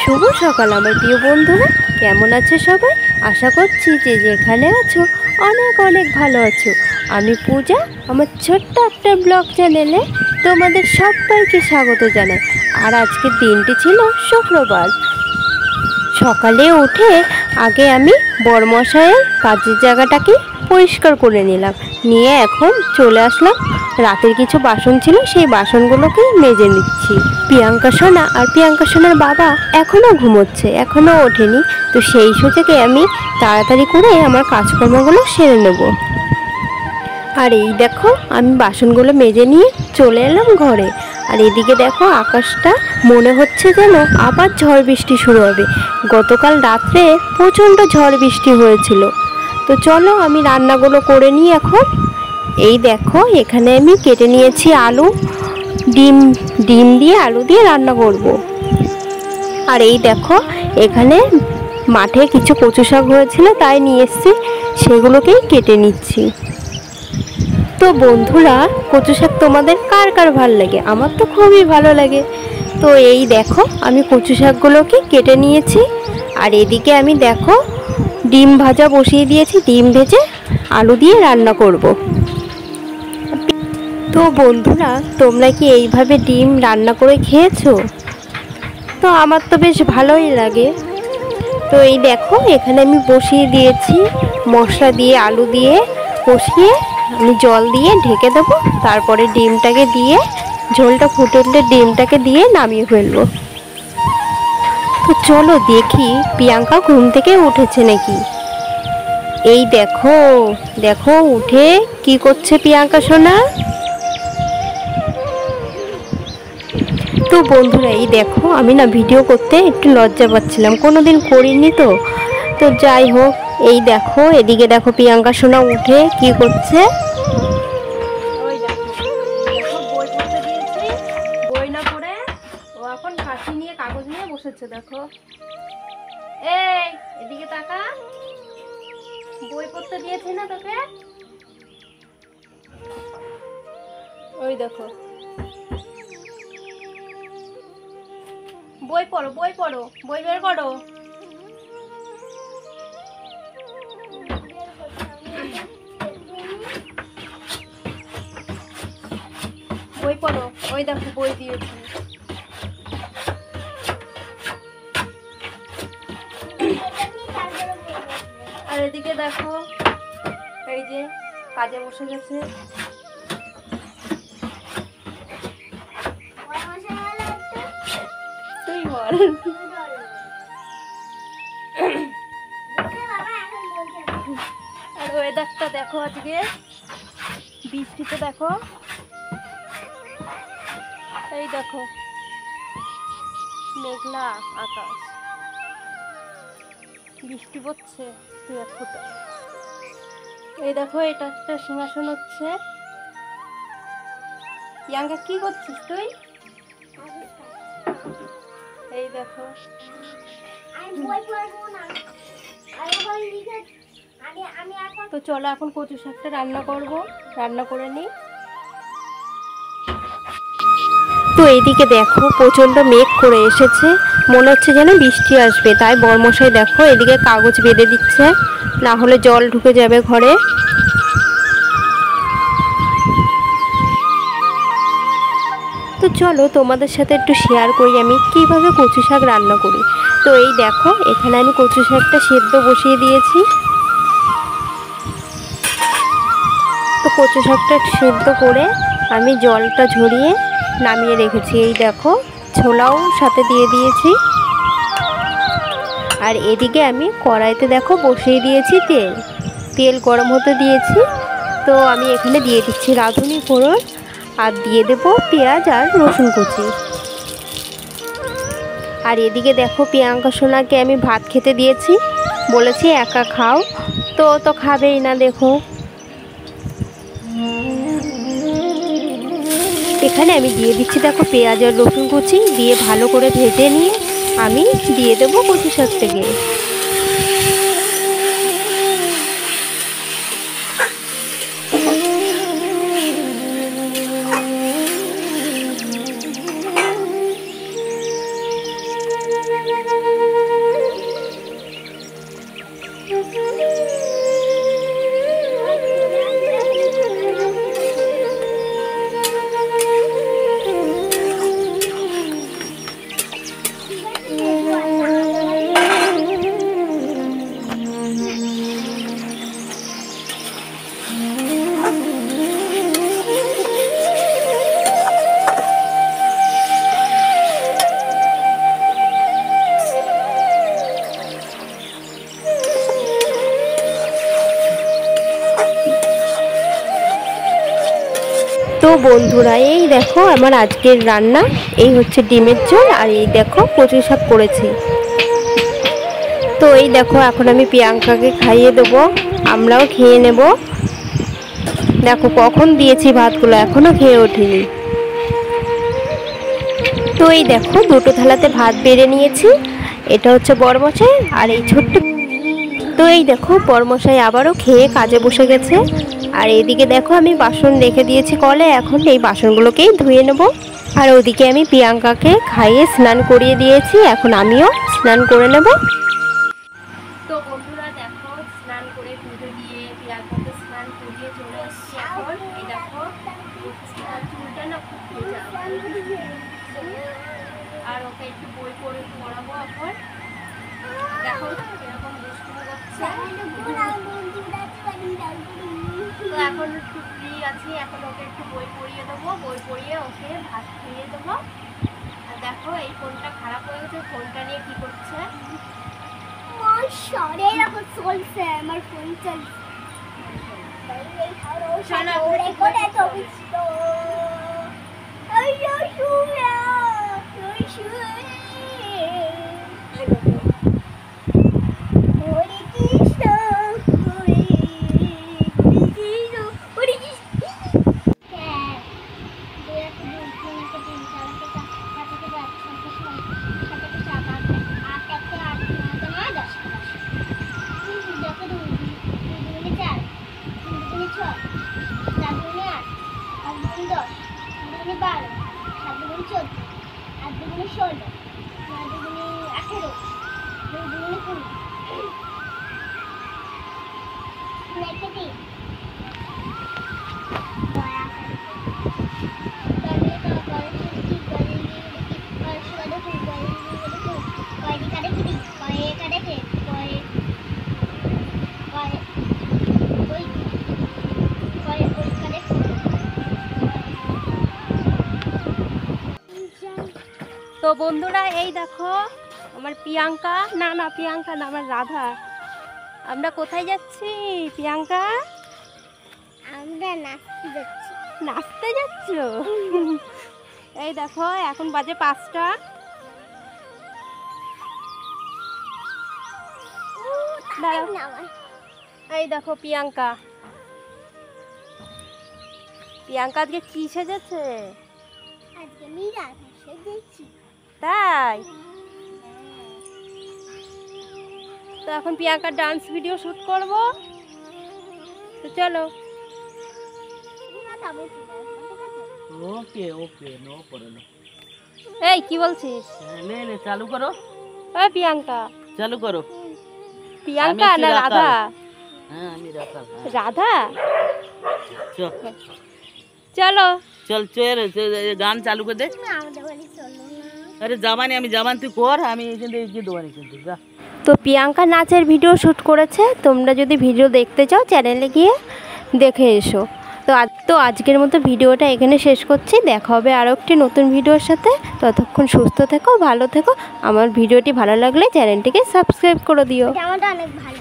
শুভ সকাল আমার প্রিয় বন্ধুরা, কেমন আছো সবাই? আশা করছি যে যেখানে আছো অনেক অনেক ভালো আছো। আমি পূজা, আমার ছোট্ট একটা ব্লগ চ্যানেলে তোমাদের সবাইকে স্বাগত জানাই। আর আজকের দিনটি ছিল শুক্রবার। সকালে উঠে আগে আমি বড়মশাইয়ের কাজের জায়গাটাকে পরিষ্কার করে নিয়ে এখন চলে আসলাম। রাতের কিছু বাসন ছিল, সেই বাসনগুলোকে মেজে নিচ্ছি। প্রিয়াঙ্কা সোনা আর প্রিয়াঙ্কা সোনার বাবা এখনও ঘুমোচ্ছে, এখনও ওঠেনি। তো সেই সুযোগে আমি তাড়াতাড়ি করে আমার কাজকর্মগুলো সেরে নেব। আর এই দেখো, আমি বাসনগুলো মেজে নিয়ে চলে এলাম ঘরে। আর এদিকে দেখো, আকাশটা মনে হচ্ছে যেন আবার ঝড় বৃষ্টি শুরু হবে। গতকাল রাত্রে প্রচণ্ড ঝড় বৃষ্টি হয়েছিল। তো চলো আমি রান্নাগুলো করে নিই এখন। এই দেখো, এখানে আমি কেটে নিয়েছি আলু, ডিম দিয়ে আলু দিয়ে রান্না করব। আর এই দেখো, এখানে মাঠে কিছু কচু শাক হয়েছিল, তাই নিয়ে এসেছি, সেগুলোকেই কেটে নিচ্ছি। তো বন্ধুরা, কচু শাক তোমাদের কার কার ভালো লাগে? আমার তো খুবই ভালো লাগে। তো এই দেখো, আমি কচু শাকগুলোকে কেটে নিয়েছি। আর এদিকে আমি দেখো ডিম ভাজা বসিয়ে দিয়েছি, ডিম ভেজে আলু দিয়ে রান্না করব। তো বন্ধুরা, তোমরা কি এইভাবে ডিম রান্না করে খেয়েছো? তো আমার তো বেশ ভালোই লাগে। তো এই দেখো, এখানে আমি বসিয়ে দিয়েছি মশলা দিয়ে, আলু দিয়ে কষিয়ে আমি জল দিয়ে ঢেকে দেবো। তারপরে ডিমটাকে দিয়ে, ঝোলটা ফুটে উঠলে ডিমটাকে দিয়ে নামিয়ে ফেলবো। তো চলো দেখি প্রিয়াঙ্কা ঘুম থেকে উঠেছে নাকি। এই দেখো দেখো, উঠে কি করছে প্রিয়াঙ্কা সোনা। তো বন্ধুরা, এই দেখো, আমি না ভিডিও করতে একটু লজ্জা পাচ্ছিলাম, কোনোদিন করিনি। তো তো যাই হোক, এই দেখো, এদিকে দেখো প্রিয়াঙ্কা সোনা উঠে কি করছে। বই না পড়ে ও এখন কাশি নিয়ে, কাগজ নিয়ে বসেছে। দেখো, এই এদিকে তাকা, বই পড়তে দিয়েছি না তোকে? ওই দেখো, বই পড়ো, বই পড়ো, বই বের করো। বই পড়ো, ওই দেখো বই দিয়েছি। আর এদিকে দেখো, এই যে কাজে বসে গেছে। তুই বল। আর ওয়েদারটা দেখো, আজকে বৃষ্টিতে দেখো, এই দেখো মেঘলা আকাশ, বৃষ্টি পড়ছে দু এক ফোঁটা। এই দেখো, এটা একটা সিংহাসন হচ্ছে। প্রিয়াঙ্কা কি করছিস তুই? এই দেখো, তো চলো এখন কচু শাকটা রান্না করব, রান্না করে নিই। তো এইদিকে দেখো, প্রচণ্ড মেঘ করে এসেছে, মনে হচ্ছে যেন বৃষ্টি আসবে। তাই বড়মশাই দেখো এদিকে কাগজ বেঁধে দিচ্ছে, না হলে জল ঢুকে যাবে ঘরে। তো চলো তোমাদের সাথে একটু শেয়ার করি আমি কিভাবে কচু শাক রান্না করি। তো এই দেখো, এখানে আমি কচু শাকটা সেদ্ধ বসিয়ে দিয়েছি। তো কচু শাকটা সেদ্ধ করে আমি জলটা ঝরিয়ে নামিয়ে রেখেছি। এই দেখো, ছোলাও সাথে দিয়ে দিয়েছি। আর এদিকে আমি কড়াইতে দেখো বসিয়ে দিয়েছি তেল গরম হতে দিয়েছি। তো আমি এখানে দিয়ে দিচ্ছি রাঁধুনি ফোড়ন, আর দিয়ে দেবো পেঁয়াজ আর রসুন কুচি। আর এদিকে দেখো, প্রিয়াঙ্কা সোনাকে আমি ভাত খেতে দিয়েছি, বলেছি একা খাও, তো খাবেই না। দেখো, এখানে আমি দিয়ে দিচ্ছি দেখো পেঁয়াজ আর রসুন কুচি, দিয়ে ভালো করে ভেজে নিয়ে আমি দিয়ে দেবো কচু শাক থেকে। বন্ধুরা এই দেখো আমার আজকের রান্না, এই হচ্ছে ডিমের ঝোল, আর এই দেখো কচু শাক করেছি। তো এই দেখো এখন আমি প্রিয়াঙ্কাকে খাইয়ে দেবো, আমরাও খেয়ে নেব। দেখো কখন দিয়েছি ভাতগুলো, এখনো খেয়ে ওঠেনি। তো এই দেখো দুটো থালাতে ভাত বেড়ে নিয়েছি, এটা হচ্ছে বড়মশাই আর এই ছোট্ট। তো এই দেখো বড়মশাই আবারও খেয়ে কাজে বসে গেছে, আর এইদিকে দেখো আমি বাসন রেখে দিয়েছি কলে, এখন এই বাসনগুলোকেই ধুয়ে নেব। আর ওদিকে আমি প্রিয়াঙ্কাকে খাইয়ে স্নান করিয়ে দিয়েছি, এখন আমিও স্নান করে নেব। তো বন্ধুরা দেখো স্নান করে পুজো দিয়ে প্রিয়াঙ্কাকে স্নান করিয়ে চলে এসেছি। এখন এই দেখো চুলটা না খুব ভেজা, আর ওকে একটু বই পড়ে পড়াবো। এখন দেখো এরকম দুষ্টুমি করছে। তো এখন একটু ফ্রি আছি, এখন ওকে একটু বই পড়িয়ে দেবো, বই পড়িয়ে ওকে ভাত খাইয়ে দেবো। আর দেখো এই ফোনটা খারাপ হয়ে গেছে, ফোনটা নিয়ে কি করছে। আমার ফোন চলছে। তো বন্ধুরা এই দেখো আমার প্রিয়াঙ্কা, না প্রিয়াঙ্কা না, আমার রাধা। আমরা কোথায় যাচ্ছি প্রিয়াঙ্কা? আমরা নাচতে যাচ্ছি। নাচতে যাচ্ছ? এই দেখো এখন বাজে 5টা। এই দেখো প্রিয়াঙ্কা আজকে কি সেজেছে? আজকে আমি রাধা সেজেছি। তাই? তো এখন প্রিয়াঙ্কার ডান্স ভিডিও শুট করব, তো চলো। ওকে ওকে নো প্রবলেম। এই কি বলছিস? লে চালু করো। ওই প্রিয়াঙ্কা চালু করো। প্রিয়াঙ্কা না রাধা? হ্যাঁ আমি রাধা। রাধা? চলো চল চল গান চালু করে দে। আরে জামানি আমি জামান, তুই কর, আমি এখান থেকে গিয়ে দোকানে কিন্তু যা। তো প্রিয়াঙ্কা নাচের ভিডিও শ্যুট করেছে, তোমরা যদি ভিডিও দেখতে চাও চ্যানেলে গিয়ে দেখে এসো। তো আজকের মতো ভিডিওটা এখানে শেষ করছি, দেখা হবে আরও একটি নতুন ভিডিওর সাথে। ততক্ষণ সুস্থ থেকো, ভালো থেকো। আমার ভিডিওটি ভালো লাগলে চ্যানেলটিকে সাবস্ক্রাইব করে দিও। আমারটা অনেক ভালো।